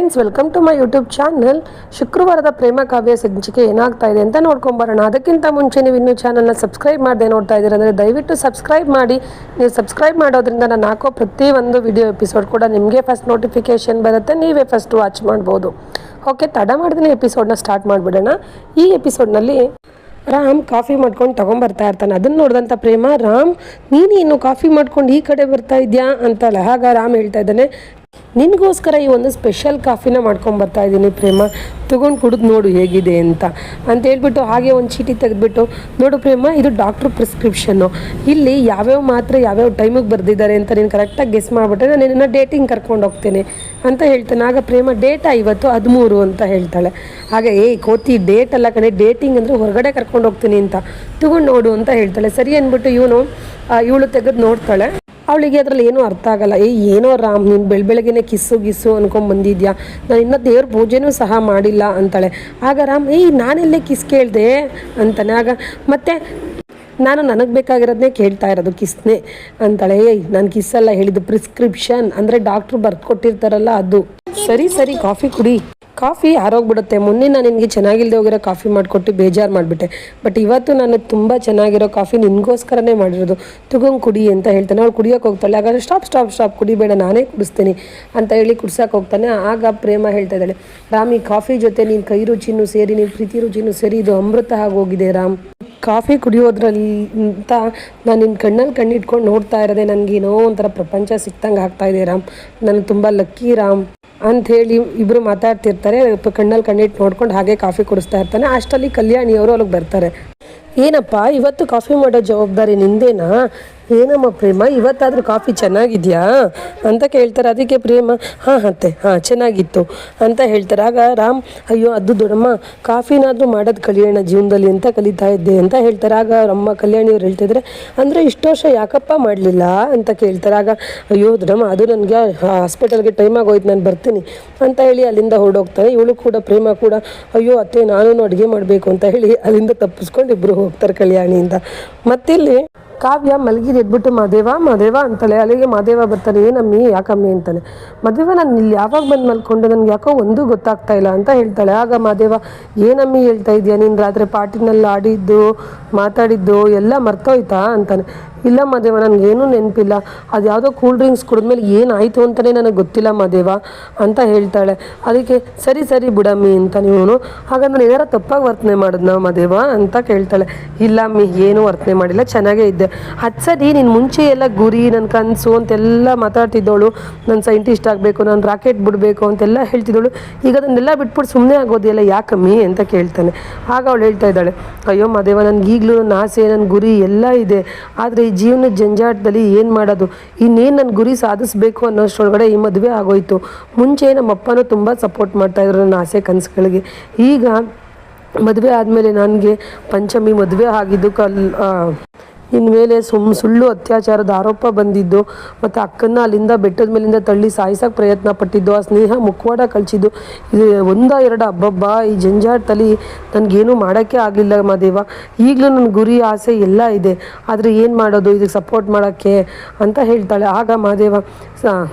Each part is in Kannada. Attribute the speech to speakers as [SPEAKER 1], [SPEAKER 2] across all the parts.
[SPEAKER 1] Friends, welcome to my YouTube channel. ಶುಕ್ರವಾರದ ಪ್ರೇಮ ಕಾವ್ಯ ಸಂಚಿಕೆ ಏನಾಗ್ತಾ ಇದೆ ಅಂತ ನೋಡ್ಕೊಂಬರೋಣ. ಅದಕ್ಕಿಂತ ಮುಂಚೆ ನೀವು ಇನ್ನೂ ಚಾನಲ್ನ ಸಬ್ಸ್ಕ್ರೈಬ್ ಮಾಡದೆ ನೋಡ್ತಾ ಇದ್ದೀರ ಅಂದರೆ ದಯವಿಟ್ಟು ಸಬ್ಸ್ಕ್ರೈಬ್ ಮಾಡಿ. ನೀವು ಸಬ್ಸ್ಕ್ರೈಬ್ ಮಾಡೋದ್ರಿಂದ ನಾನು ಹಾಕೋ ಪ್ರತಿಯೊಂದು ವಿಡಿಯೋ ಎಪಿಸೋಡ್ ಕೂಡ ನಿಮಗೆ ಫಸ್ಟ್ ನೋಟಿಫಿಕೇಷನ್ ಬರುತ್ತೆ, ನೀವೇ ಫಸ್ಟ್ ವಾಚ್ ಮಾಡ್ಬೋದು. ಓಕೆ, ತಡ ಮಾಡಿದ್ರೆ ಎಪಿಸೋಡ್ನ ಸ್ಟಾರ್ಟ್ ಮಾಡಿಬಿಡೋಣ. ಈ ಎಪಿಸೋಡ್ನಲ್ಲಿ ರಾಮ್ ಕಾಫಿ ಮಾಡ್ಕೊಂಡು ತೊಗೊಂಬರ್ತಾ ಇರ್ತಾನೆ. ಅದನ್ನು ನೋಡಿದಂಥ ಪ್ರೇಮ, ರಾಮ್ ನೀನೇನು ಕಾಫಿ ಮಾಡ್ಕೊಂಡು ಈ ಕಡೆ ಬರ್ತಾ ಇದೆಯಾ ಅಂತಲ್ಲ. ಆಗ ರಾಮ್ ಹೇಳ್ತಾ ಇದ್ದಾನೆ, ನಿನಗೋಸ್ಕರ ಈ ಒಂದು ಸ್ಪೆಷಲ್ ಕಾಫಿನ ಮಾಡ್ಕೊಂಬರ್ತಾ ಇದ್ದೀನಿ ಪ್ರೇಮ, ತೊಗೊಂಡು ಕುಡಿದು ನೋಡು ಹೇಗಿದೆ ಅಂತ ಹೇಳ್ಬಿಟ್ಟು ಹಾಗೆ ಒಂದು ಚೀಟಿ ತೆಗೆದುಬಿಟ್ಟು, ನೋಡು ಪ್ರೇಮ, ಇದು ಡಾಕ್ಟ್ರ್ ಪ್ರಿಸ್ಕ್ರಿಪ್ಷನ್ನು. ಇಲ್ಲಿ ಯಾವ್ಯಾವ ಮಾತ್ರೆ ಯಾವ್ಯಾವ ಟೈಮಿಗೆ ಬರೆದಿದ್ದಾರೆ ಅಂತ ನೀನು ಕರೆಕ್ಟಾಗಿ ಗೆಸ್ ಮಾಡಿಬಿಟ್ರೆ ನಾನು ನಿನ್ನ ಡೇಟಿಂಗ್ ಕರ್ಕೊಂಡು ಹೋಗ್ತೇನೆ ಅಂತ ಹೇಳ್ತಾನೆ. ಆಗ ಪ್ರೇಮ, ಡೇಟಾ ಇವತ್ತು 13 ಅಂತ ಹೇಳ್ತಾಳೆ. ಹಾಗೆ ಕೋತಿ, ಡೇಟ್ ಅಲ್ಲ ಕಣೆ, ಡೇಟಿಂಗ್ ಅಂದರೆ ಹೊರಗಡೆ ಕರ್ಕೊಂಡು ಹೋಗ್ತೀನಿ ಅಂತ, ತೊಗೊಂಡು ನೋಡು ಅಂತ ಹೇಳ್ತಾಳೆ. ಸರಿ ಅಂದ್ಬಿಟ್ಟು ಇವಳು ತೆಗೆದು ನೋಡ್ತಾಳೆ. ಅವಳಿಗೆ ಅದರಲ್ಲಿ ಏನೂ ಅರ್ಥ ಆಗಲ್ಲ. ಏನೋ ರಾಮ್, ನೀನು ಬೆಳಗ್ಗೆನೆ ಕಿಸ್ಸು ಅನ್ಕೊಂಡು ಬಂದಿದ್ಯಾ, ನಾನು ಇನ್ನೂ ದೇವ್ರ ಪೂಜೆನೂ ಸಹ ಮಾಡಿಲ್ಲ ಅಂತಾಳೆ. ಆಗ ರಾಮ್, ನಾನೆಲ್ಲೇ ಕಿಸ್ ಕೇಳಿದೆ ಅಂತಾನೆ. ಆಗ ಮತ್ತೆ ನಾನು ನನಗೆ ಬೇಕಾಗಿರೋದನ್ನೇ ಕೇಳ್ತಾ ಇರೋದು, ಕಿಸ್ನೇ ಅಂತಾಳೆ. ನಾನು ಕಿಸ್ಸಲ್ಲ ಹೇಳಿದ್ದು, ಪ್ರಿಸ್ಕ್ರಿಪ್ಷನ್ ಅಂದರೆ ಡಾಕ್ಟ್ರು ಬರ್ದು ಕೊಟ್ಟಿರ್ತಾರಲ್ಲ ಅದು. ಸರಿ ಕಾಫಿ ಕುಡಿ. ಕಾಫಿ ಆರೋಗ್ಬಿಡುತ್ತೆ. ಮೊನ್ನೆ ನಾನು ನಿನಗೆ ಚೆನ್ನಾಗಿಲ್ಲದೆ ಹೋಗಿರೋ ಕಾಫಿ ಮಾಡಿಕೊಟ್ಟು ಬೇಜಾರು ಮಾಡಿಬಿಟ್ಟೆ, ಬಟ್ ಇವತ್ತು ನಾನು ತುಂಬ ಚೆನ್ನಾಗಿರೋ ಕಾಫಿ ನಿನಗೋಸ್ಕರನೇ ಮಾಡಿರೋದು, ತಗೊಂಡು ಕುಡಿ ಅಂತ ಹೇಳ್ತಾನೆ. ಅವಳು ಕುಡಿಯೋಕೆ ಹೋಗ್ತಾಳೆ. ಆಗ ಸ್ಟಾಪ್ ಕುಡಿಬೇಡ, ನಾನೇ ಕುಡಿಸ್ತೀನಿ ಅಂತ ಹೇಳಿ ಕುಡ್ಸೋಕೆ ಹೋಗ್ತಾನೆ. ಆಗ ಪ್ರೇಮ ಹೇಳ್ತಾ ಇದ್ದಾಳೆ, ರಾಮ್, ಈ ಕಾಫಿ ಜೊತೆ ನೀನು ಕೈ ರುಚಿನೂ ಸೇರಿ, ನೀನು ಪ್ರೀತಿ ರುಚಿನೂ ಸೇರಿ, ಇದು ಅಮೃತ ಆಗೋಗಿದೆ ರಾಮ್. ಕಾಫಿ ಕುಡಿಯೋದ್ರಲ್ಲಿ ಅಂತ ನಾನು ನಿನ್ನ ಕಣ್ಣಲ್ಲಿ ಕಣ್ಣಿಟ್ಕೊಂಡು ನೋಡ್ತಾ ಇರೋದೆ ನನಗೇನೋ ಒಂಥರ ಪ್ರಪಂಚ ಸಿಕ್ತಂಗೆ ಆಗ್ತಾಯಿದೆ ರಾಮ್, ನಾನು ತುಂಬ ಲಕ್ಕಿ ರಾಮ್ ಅಂಥೇಳಿ ಇಬ್ಬರು ಮಾತಾಡ್ತಿರ್ತಾರೆ. ಕಣ್ಣಲ್ಲಿ ಕಣ್ಣಿಟ್ಟು ನೋಡ್ಕೊಂಡು ಹಾಗೆ ಕಾಫಿ ಕುಡಿಸ್ತಾ ಇರ್ತಾನೆ. ಅಷ್ಟರಲ್ಲಿ ಕಲ್ಯಾಣಿಯವರು ಅಲ್ಲಿಗೆ ಬರ್ತಾರೆ. ಏನಪ್ಪ, ಇವತ್ತು ಕಾಫಿ ಮಾಡೋ ಜವಾಬ್ದಾರಿ ನಿಂದೇನಾ? ಏನಮ್ಮ ಪ್ರೇಮ, ಇವತ್ತಾದರೂ ಕಾಫಿ ಚೆನ್ನಾಗಿದೆಯಾ ಅಂತ ಕೇಳ್ತಾರೆ. ಅದಕ್ಕೆ ಪ್ರೇಮ, ಹಾಂ ಚೆನ್ನಾಗಿತ್ತು ಅಂತ ಹೇಳ್ತಾರೆ. ಆಗ ರಾಮ್, ಅಯ್ಯೋ ಅದು ದೊಡ್ಡಮ್ಮ, ಕಾಫಿನಾದರೂ ಮಾಡೋದು ಕಲಿಯೋಣ ಜೀವನದಲ್ಲಿ ಅಂತ ಕಲಿತಾ ಇದ್ದೆ ಅಂತ ಹೇಳ್ತಾರೆ. ಆಗ ಅವರಮ್ಮ ಕಲ್ಯಾಣಿಯವ್ರು ಹೇಳ್ತಿದ್ರೆ, ಅಂದರೆ ಇಷ್ಟು ವರ್ಷ ಯಾಕಪ್ಪ ಮಾಡಲಿಲ್ಲ ಅಂತ ಕೇಳ್ತಾರೆ. ಆಗ ಅಯ್ಯೋ ದೊಡ್ಡಮ್ಮ, ಅದು ನನಗೆ ಹಾಸ್ಪಿಟಲ್ಗೆ ಟೈಮ್ ಆಗೋಯ್ತು, ನಾನು ಬರ್ತೀನಿ ಅಂತ ಹೇಳಿ ಅಲ್ಲಿಂದ ಹೊರಡೋಗ್ತಾನೆ. ಇವಳು ಕೂಡ, ಪ್ರೇಮ ಕೂಡ, ಅಯ್ಯೋ ಅತ್ತೆ ನಾನು ಅಡುಗೆ ಮಾಡಬೇಕು ಅಂತ ಹೇಳಿ ಅಲ್ಲಿಂದ ತಪ್ಪಿಸ್ಕೊಂಡು ಇಬ್ಬರು ಹೋಗ್ತಾರೆ ಕಲ್ಯಾಣಿಯಿಂದ. ಮತ್ತಿಲ್ಲಿ ಕಾವ್ಯ ಮಲಗಿದ ಎದ್ಬಿಟ್ಟು ಮಾದೇವ ಅಂತಾಳೆ. ಅಲ್ಲಿಗೆ ಮಾದೇವ ಬರ್ತಾನೆ. ಏನಮ್ಮಿ, ಯಾಕಮ್ಮಿ ಅಂತಾನೆ. ಮಾದೇವ, ನಾನು ಇಲ್ಲಿ ಯಾವಾಗ ಬಂದು ಮಲ್ಕೊಂಡು, ನನಗೆ ಯಾಕೋ ಒಂದೂ ಗೊತ್ತಾಗ್ತಾ ಇಲ್ಲ ಅಂತ ಹೇಳ್ತಾಳೆ. ಆಗ ಮಾದೇವ, ಏನಮ್ಮಿ ಹೇಳ್ತಾ ಇದೆಯಾ, ನೀನು ರಾತ್ರಿ ಪಾರ್ಟಿನಲ್ಲಿ ಆಡಿದ್ದು ಮಾತಾಡಿದ್ದು ಎಲ್ಲ ಮರ್ತೋಯ್ತಾ ಅಂತಾನೆ. ಇಲ್ಲ ಮಾದೇವ, ನನಗೇನೂ ನೆನಪಿಲ್ಲ, ಅದು ಯಾವುದೋ ಕೂಲ್ ಡ್ರಿಂಕ್ಸ್ ಕುಡಿದ್ಮೇಲೆ ಏನಾಯಿತು ಅಂತಲೇ ನನಗೆ ಗೊತ್ತಿಲ್ಲ ಮಾದೇವ ಅಂತ ಹೇಳ್ತಾಳೆ. ಅದಕ್ಕೆ ಸರಿ ಬಿಡಮ್ಮಿ ಅಂತ ಇವನು. ಹಾಗಾದ್ರೆ ನಾನು ಏನಾರ ತಪ್ಪಾಗಿ ವರ್ತನೆ ಮಾಡಿದ್ನ ಮಾದೇವ ಅಂತ ಕೇಳ್ತಾಳೆ. ಇಲ್ಲ ಅಮ್ಮಿ, ಏನೂ ವರ್ತನೆ ಮಾಡಿಲ್ಲ, ಚೆನ್ನಾಗೇ ಇದ್ದೆ. ಅದು ಸರಿ, ನೀನು ಮುಂಚೆ ಎಲ್ಲ ಗುರಿ, ನನ್ನ ಕನಸು ಅಂತೆಲ್ಲ ಮಾತಾಡ್ತಿದ್ದವಳು, ನಾನು ಸೈಂಟಿಸ್ಟ್ ಆಗಬೇಕು, ನಾನು ರಾಕೆಟ್ ಬಿಡಬೇಕು ಅಂತೆಲ್ಲ ಹೇಳ್ತಿದ್ದವಳು, ಈಗ ಅದನ್ನೆಲ್ಲ ಬಿಟ್ಬಿಟ್ಟು ಸುಮ್ಮನೆ ಆಗೋದಿಲ್ಲ ಯಾಕಮ್ಮಿ ಅಂತ ಕೇಳ್ತಾನೆ. ಆಗ ಅವಳು ಹೇಳ್ತಾ ಇದ್ದಾಳೆ, ಅಯ್ಯೋ ಮಾದೇವ, ನನಗೀಗಲೂ ನನ್ನ ಆಸೆ, ನನ್ನ ಗುರಿ ಎಲ್ಲ ಇದೆ, ಆದರೆ ಈ ಜೀವನದ ಜಂಜಾಟದಲ್ಲಿ ಏನು ಮಾಡೋದು, ಇನ್ನೇನು ನನ್ನ ಗುರಿ ಸಾಧಿಸಬೇಕು ಅನ್ನೋಷ್ಟರೊಳಗಡೆ ಈ ಮದುವೆ ಆಗೋಯ್ತು. ಮುಂಚೆ ನಮ್ಮ ಅಪ್ಪನೂ ತುಂಬ ಸಪೋರ್ಟ್ ಮಾಡ್ತಾಯಿದ್ರು ನನ್ನ ಆಸೆ ಕನಸುಗಳಿಗೆ. ಈಗ ಮದುವೆ ಆದಮೇಲೆ ನನಗೆ ಪಂಚಮಿ ಮದುವೆ ಆಗಿದ್ದು ಇನ್ಮೇಲೆ ಸುಳ್ಳು ಅತ್ಯಾಚಾರದ ಆರೋಪ ಬಂದಿದ್ದು, ಮತ್ತು ಅಕ್ಕನ್ನ ಅಲ್ಲಿಂದ ಬೆಟ್ಟದ ಮೇಲಿಂದ ತಳ್ಳಿ ಸಾಯಿಸೋಕ್ಕೆ ಪ್ರಯತ್ನ ಪಟ್ಟಿದ್ದು, ಆ ಸ್ನೇಹ ಮುಖವಾಡ ಕಳಿಸಿದ್ದು, ಇದು 1-2 ಹಬ್ಬಬ್ಬ ಈ ಜಂಜಾಟದಲ್ಲಿ ನನಗೇನು ಮಾಡೋಕ್ಕೆ ಆಗಲಿಲ್ಲ ಮಾದೇವ. ಈಗಲೂ ನನ್ನ ಗುರಿ ಆಸೆ ಎಲ್ಲ ಇದೆ, ಆದರೆ ಏನು ಮಾಡೋದು ಇದಕ್ಕೆ ಸಪೋರ್ಟ್ ಮಾಡೋಕ್ಕೆ ಅಂತ ಹೇಳ್ತಾಳೆ. ಆಗ ಮಾದೇವ,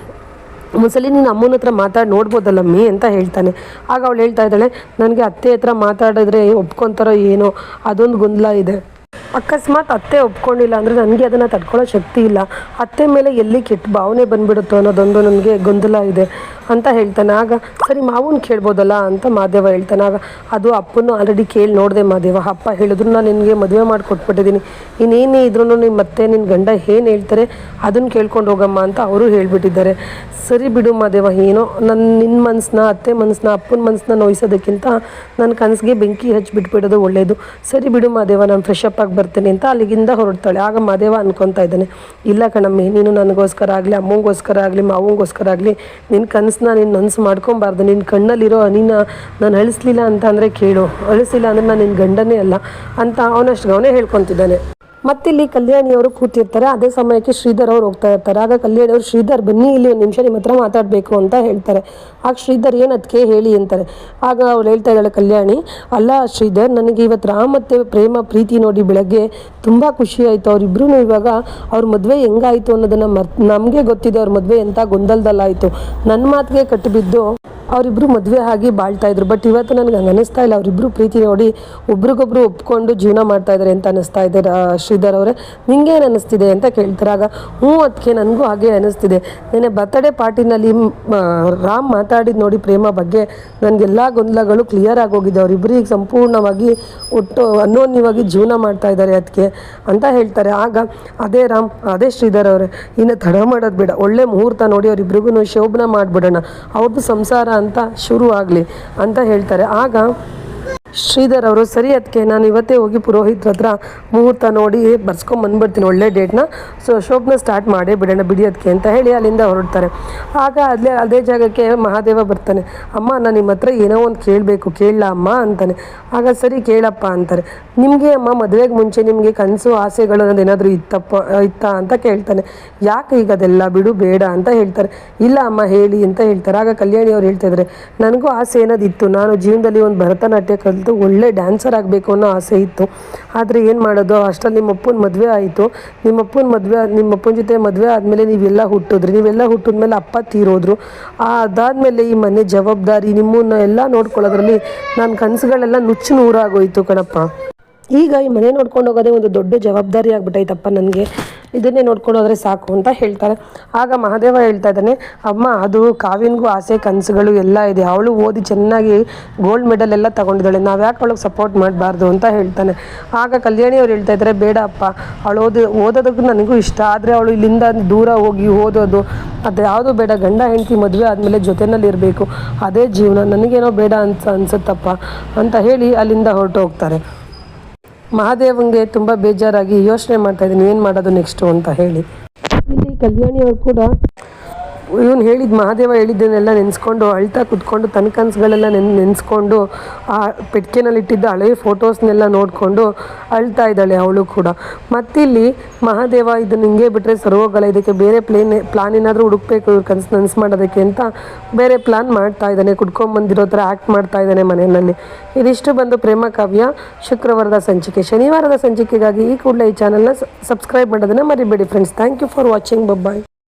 [SPEAKER 1] ಒಂದ್ಸಲಿ ನೀನು ಅಮ್ಮನ ಹತ್ರ ಮಾತಾಡಿ ನೋಡ್ಬೋದಲ್ಲಮ್ಮಿ ಅಂತ ಹೇಳ್ತಾನೆ. ಆಗ ಅವಳು ಹೇಳ್ತಾ ಇದ್ದಾಳೆ, ನನಗೆ ಅತ್ತೆ ಹತ್ರ ಮಾತಾಡಿದ್ರೆ ಒಪ್ಕೊತಾರೋ ಏನೋ ಅದೊಂದು ಗೊಂದಲ ಇದೆ. ಅಕಸ್ಮಾತ್ ಅತ್ತೆ ಒಪ್ಕೊಂಡಿಲ್ಲ ಅಂದರೆ ನನಗೆ ಅದನ್ನು ತಡ್ಕೊಳ್ಳೋ ಶಕ್ತಿ ಇಲ್ಲ, ಅತ್ತೆ ಮೇಲೆ ಎಲ್ಲಿ ಕೆಟ್ಟ ಭಾವನೆ ಬಂದುಬಿಡುತ್ತೋ ಅನ್ನೋದೊಂದು ನನಗೆ ಗೊಂದಲ ಇದೆ ಅಂತ ಹೇಳ್ತಾನೆ. ಆಗ ಸರಿ ಮಾವನ ಕೇಳ್ಬೋದಲ್ಲ ಅಂತ ಮಾದೇವ ಹೇಳ್ತಾನೆ. ಆಗ ಅದು ಅಪ್ಪನ್ನು ಆಲ್ರೆಡಿ ಕೇಳಿ ನೋಡಿದೆ ಮಾದೇವ, ಅಪ್ಪ ಹೇಳಿದ್ರು ನಾನು ನಿನಗೆ ಮದುವೆ ಮಾಡಿ ಕೊಟ್ಬಿಟ್ಟಿದ್ದೀನಿ, ಇನ್ನೇನೇ ಇದ್ರೂ ನಿಮ್ಮ ಮತ್ತೆ ನಿನ್ನ ಗಂಡ ಏನು ಹೇಳ್ತಾರೆ ಅದನ್ನು ಕೇಳ್ಕೊಂಡು ಹೋಗಮ್ಮ ಅಂತ ಅವರು ಹೇಳಿಬಿಟ್ಟಿದ್ದಾರೆ. ಸರಿ ಬಿಡು ಮಾದೇವ, ಏನೋ ನಿನ್ನ ಮನಸ್ಸನ್ನ, ಅತ್ತೆ ಮನಸ್ಸನ್ನ, ಅಪ್ಪನ ಮನಸ್ಸನ್ನ ನೋಯಿಸೋದಕ್ಕಿಂತ ನನ್ನ ಕನಸಿಗೆ ಬೆಂಕಿ ಹಚ್ಚಿಬಿಟ್ಬಿಡೋದು ಒಳ್ಳೆಯದು. ಸರಿ ಬಿಡು ಮಾದೇವ, ನಾನು ಫ್ರೆಶ್ ಅಪ್ ಆಗಿ ಬರ್ತೀನಿ ಅಂತ ಅಲ್ಲಿಗಿಂದ ಹೊರಡ್ತಾಳೆ. ಆಗ ಮಾದೇವ ಅನ್ಕೊತಾ ಇದ್ದಾನೆ, ಇಲ್ಲ ಕಣಮ್ಮಿ, ನೀನು ನನಗೋಸ್ಕರ ಆಗಲಿ, ಅಮ್ಮಂಗೋಸ್ಕರ ಆಗಲಿ, ಮಾವಂಗೋಸ್ಕರ ಆಗಲಿ, ನಿನ್ನ ಕನಸನ್ನ ನೀನು ನನಸು ಮಾಡ್ಕೊಬಾರ್ದು. ನಿನ್ನ ಕಣ್ಣಲ್ಲಿರೋ ಹನಿನ ನಾನು ಅಳಿಸ್ಲಿಲ್ಲ ಅಂತ ಅಂದರೆ ಕೇಳು, ಅಳಿಸಿಲ್ಲ ಅಂದರೆ ನಾನು ನಿನ್ನ ಗಂಡನೇ ಅಲ್ಲ ಅಂತ ಅವನಷ್ಟು ಅವನೇ ಹೇಳ್ಕೊತಿದ್ದಾನೆ. ಮತ್ತಿಲ್ಲಿ ಕಲ್ಯಾಣಿಯವರು ಕೂತಿರ್ತಾರೆ. ಅದೇ ಸಮಯಕ್ಕೆ ಶ್ರೀಧರ್ ಅವ್ರು ಹೋಗ್ತಾ ಇರ್ತಾರೆ. ಆಗ ಕಲ್ಯಾಣಿಯವರು, ಶ್ರೀಧರ್ ಬನ್ನಿ ಇಲ್ಲಿ ಒಂದು ನಿಮಿಷ ನಿಮ್ಮ ಹತ್ರ ಮಾತಾಡಬೇಕು ಅಂತ ಹೇಳ್ತಾರೆ. ಆಗ ಶ್ರೀಧರ್, ಏನು ಅದಕ್ಕೆ ಹೇಳಿ ಅಂತಾರೆ. ಆಗ ಅವ್ರು ಹೇಳ್ತಾ ಇದ್ದಾಳೆ ಕಲ್ಯಾಣಿ, ಅಲ್ಲ ಶ್ರೀಧರ್, ನನಗೆ ಇವತ್ತು ರಾಮ್ ಮತ್ತು ಪ್ರೇಮ ಪ್ರೀತಿ ನೋಡಿ ಬೆಳಗ್ಗೆ ತುಂಬ ಖುಷಿ ಆಯಿತು. ಅವರಿಬ್ಬರೂ ಇವಾಗ ಅವ್ರ ಮದುವೆ ಹೆಂಗಾಯಿತು ಅನ್ನೋದನ್ನು ನಮಗೆ ಗೊತ್ತಿದೆ, ಅವ್ರ ಮದುವೆ ಎಂಥ ಗೊಂದಲದಲ್ಲಾಯಿತು. ನನ್ನ ಮಾತಿಗೆ ಕಟ್ಟಿಬಿದ್ದು ಅವರಿಬ್ಬರು ಮದುವೆ ಆಗಿ ಬಾಳ್ತಾಯಿದ್ರು. ಬಟ್ ಇವತ್ತು ನನಗೆ ಹಂಗೆ ಅನ್ನಿಸ್ತಾ ಇಲ್ಲ. ಅವರಿಬ್ಬರು ಪ್ರೀತಿ ನೋಡಿ ಒಬ್ರಿಗೊಬ್ರು ಒಪ್ಕೊಂಡು ಜೀವನ ಮಾಡ್ತಾಯಿದ್ದಾರೆ ಅಂತ ಅನ್ನಿಸ್ತಾ ಇದೆ. ಶ್ರೀಧರ್ ಅವರೇ, ನಿಂಗೇನು ಅನ್ನಿಸ್ತಿದೆ ಅಂತ ಕೇಳ್ತಾರೆ. ಆಗ ಅದಕ್ಕೆ ನನಗೂ ಹಾಗೆ ಅನ್ನಿಸ್ತಿದೆ. ನೆನ್ನೆ ಬರ್ತ್ಡೇ ಪಾರ್ಟಿನಲ್ಲಿ ರಾಮ್ ಮಾತಾಡಿದ್ದು ನೋಡಿ ಪ್ರೇಮ ಬಗ್ಗೆ ನನಗೆಲ್ಲ ಗೊಂದಲಗಳು ಕ್ಲಿಯರ್ ಆಗೋಗಿದೆ. ಅವರಿಬ್ಬರಿಗೆ ಸಂಪೂರ್ಣವಾಗಿ ಅನ್ಯೋನ್ಯವಾಗಿ ಜೀವನ ಮಾಡ್ತಾ ಇದ್ದಾರೆ ಅದಕ್ಕೆ ಅಂತ ಹೇಳ್ತಾರೆ. ಆಗ ಅದೇ ಶ್ರೀಧರ್ ಅವರೇ, ಇನ್ನು ತಡ ಮಾಡೋದು ಬೇಡ, ಒಳ್ಳೆ ಮುಹೂರ್ತ ನೋಡಿ ಅವರಿಬ್ರಿಗೂ ಶೋಭನ ಮಾಡಿಬಿಡೋಣ, ಅವ್ರದ್ದು ಸಂಸಾರ ಅಂತ ಶುರು ಆಗಲಿ ಅಂತ ಹೇಳ್ತಾರೆ. ಆಗ ಶ್ರೀಧರ್ ಅವರು, ಸರಿ ಅದಕ್ಕೆ ನಾನು ಇವತ್ತೇ ಹೋಗಿ ಪುರೋಹಿತ್ರ ಹತ್ರ ಮುಹೂರ್ತ ನೋಡಿ ಬರ್ಸ್ಕೊಂಬಂದ್ಬಿಡ್ತೀನಿ ಒಳ್ಳೆ ಡೇಟ್ನ, ಶೋಭನ ಸ್ಟಾರ್ಟ್ ಮಾಡೇ ಬಿಡೋಣ ಬಿಡಿ ಅದಕ್ಕೆ ಅಂತ ಹೇಳಿ ಅಲ್ಲಿಂದ ಹೊರಡ್ತಾರೆ. ಆಗ ಅದೇ ಜಾಗಕ್ಕೆ ಮಹಾದೇವ ಬರ್ತಾನೆ. ಅಮ್ಮ, ನಾನು ನಿಮ್ಮ ಹತ್ರ ಏನೋ ಒಂದು ಕೇಳಬೇಕು, ಕೇಳಲ್ಲ ಅಮ್ಮ ಅಂತಾನೆ. ಆಗ ಸರಿ ಕೇಳಪ್ಪ ಅಂತಾರೆ. ನಿಮಗೆ ಅಮ್ಮ ಮದುವೆಗೆ ಮುಂಚೆ ನಿಮಗೆ ಕನಸು ಆಸೆಗಳು ಅನ್ನೋದು ಏನಾದರೂ ಇತ್ತಾ ಅಂತ ಕೇಳ್ತಾನೆ. ಯಾಕೆ ಈಗ ಅದೆಲ್ಲ ಬಿಡು, ಬೇಡ ಅಂತ ಹೇಳ್ತಾರೆ. ಇಲ್ಲ ಅಮ್ಮ ಹೇಳಿ ಅಂತ ಹೇಳ್ತಾರೆ. ಆಗ ಕಲ್ಯಾಣಿ ಅವ್ರು ಹೇಳ್ತಾ ಇದ್ದಾರೆ, ನನಗೂ ಆಸೆ ಅನ್ನೋದಿತ್ತು, ನಾನು ಜೀವನದಲ್ಲಿ ಒಂದು ಭರತನಾಟ್ಯ ಕಲಿತು ಒಳ್ಳೆ ಡ್ಯಾನ್ಸರ್ ಆಗಬೇಕು ಅನ್ನೋ ಆಸೆ ಇತ್ತು. ಆದರೆ ಏನು ಮಾಡೋದು, ಅಷ್ಟರಲ್ಲಿ ನಿಮ್ಮಪ್ಪನ ಮದುವೆ ಆಯಿತು. ನಿಮ್ಮಪ್ಪನ ಜೊತೆ ಮದುವೆ ಆದಮೇಲೆ ನೀವೆಲ್ಲ ಹುಟ್ಟಿದ್ಮೇಲೆ ಅಪ್ಪ ತೀರೋದ್ರು. ಅದಾದಮೇಲೆ ಈ ಮನೆ ಜವಾಬ್ದಾರಿ ನಿಮ್ಮನ್ನ ಎಲ್ಲ ನೋಡ್ಕೊಳ್ಳೋದ್ರಲ್ಲಿ ನನ್ನ ಕನಸುಗಳೆಲ್ಲ ನುಚ್ಚು ನೂರಾಗೋಯ್ತು ಕಣಪ್ಪ. ಈಗ ಈ ಮನೆ ನೋಡ್ಕೊಂಡು ಹೋಗೋದೇ ಒಂದು ದೊಡ್ಡ ಜವಾಬ್ದಾರಿ ಆಗ್ಬಿಟ್ಟೈತಪ್ಪ ನನಗೆ, ಇದನ್ನೇ ನೋಡ್ಕೊಂಡು ಹೋದರೆ ಸಾಕು ಅಂತ ಹೇಳ್ತಾರೆ. ಆಗ ಮಹಾದೇವ ಹೇಳ್ತಾ ಇದ್ದಾನೆ, ಅಮ್ಮ ಅದು ಕಾವ್ಯನಿಗೂ ಆಸೆ ಕನಸುಗಳು ಎಲ್ಲ ಇದೆ, ಅವಳು ಓದಿ ಚೆನ್ನಾಗಿ ಗೋಲ್ಡ್ ಮೆಡಲ್ ಎಲ್ಲ ತಗೊಂಡಿದ್ದಾಳೆ, ನಾವು ಯಾಕೆ ಅವಳಿಗೆ ಸಪೋರ್ಟ್ ಮಾಡಬಾರ್ದು ಅಂತ ಹೇಳ್ತಾನೆ. ಆಗ ಕಲ್ಯಾಣಿ ಅವ್ರು ಹೇಳ್ತಾ ಇದ್ದಾರೆ, ಬೇಡ ಅಪ್ಪ, ಅವಳು ಓದೋದಕ್ಕೂ ನನಗೂ ಇಷ್ಟ, ಆದರೆ ಅವಳು ಇಲ್ಲಿಂದ ದೂರ ಹೋಗಿ ಓದೋದು ಅದು ಯಾವುದೂ ಬೇಡ, ಗಂಡ ಹೆಂಡತಿ ಮದುವೆ ಆದಮೇಲೆ ಜೊತೆಯಲ್ಲಿ ಇರಬೇಕು, ಅದೇ ಜೀವನ, ನನಗೇನೋ ಬೇಡ ಅನ್ಸುತ್ತಪ್ಪ ಅಂತ ಹೇಳಿ ಅಲ್ಲಿಂದ ಹೊರಟು ಹೋಗ್ತಾರೆ. ಮಹಾದೇವಂಗೆ ತುಂಬ ಬೇಜಾರಾಗಿ ಯೋಚನೆ ಮಾಡ್ತಾಯಿದ್ದೀನಿ ಏನು ಮಾಡೋದು ನೆಕ್ಸ್ಟು ಅಂತ ಹೇಳಿ. ಇಲ್ಲಿ ಕಲ್ಯಾಣಿಯವರು ಕೂಡ ಮಹಾದೇವ ಹೇಳಿದ್ದನ್ನೆಲ್ಲ ನೆನೆಸ್ಕೊಂಡು ಅಳ್ತಾ ಕುತ್ಕೊಂಡು ತನ್ನ ಕನಸುಗಳೆಲ್ಲ ನೆನೆಸ್ಕೊಂಡು ಆ ಪೆಟ್ಟಿಗೆನಲ್ಲಿಟ್ಟಿದ್ದ ಹಳೆಯ ಫೋಟೋಸ್ನೆಲ್ಲ ನೋಡಿಕೊಂಡು ಅಳ್ತಾ ಇದ್ದಾಳೆ ಅವಳು ಕೂಡ. ಮತ್ತಿಲ್ಲಿ ಮಹಾದೇವ ಇದನ್ನು ಹಿಂಗೆ ಬಿಟ್ಟರೆ ಸರೋಗಲ್ಲ, ಇದಕ್ಕೆ ಬೇರೆ ಪ್ಲಾನ್ ಏನಾದರೂ ಹುಡುಕ್ಬೇಕು ಇವ್ರ ಕನಸು ಮಾಡೋದಕ್ಕೆ ಅಂತ ಬೇರೆ ಪ್ಲಾನ್ ಮಾಡ್ತಾ ಇದ್ದಾನೆ. ಕುಡ್ಕೊಂಬಂದಿರೋ ಥರ ಆ್ಯಕ್ಟ್ ಮಾಡ್ತಾ ಇದ್ದಾನೆ ಮನೆಯಲ್ಲಿ. ಇದಿಷ್ಟು ಬಂದು ಪ್ರೇಮ ಕಾವ್ಯ ಶುಕ್ರವಾರದ ಸಂಚಿಕೆ. ಶನಿವಾರದ ಸಂಚಿಕೆಗಾಗಿ ಈ ಕೂಡಲೇ ಈ ಚಾನಲ್ನ ಸಬ್ಸ್ಕ್ರೈಬ್ ಮಾಡೋದನ್ನು ಮರಿಬೇಡಿ friends. Thank you for watching. Bye.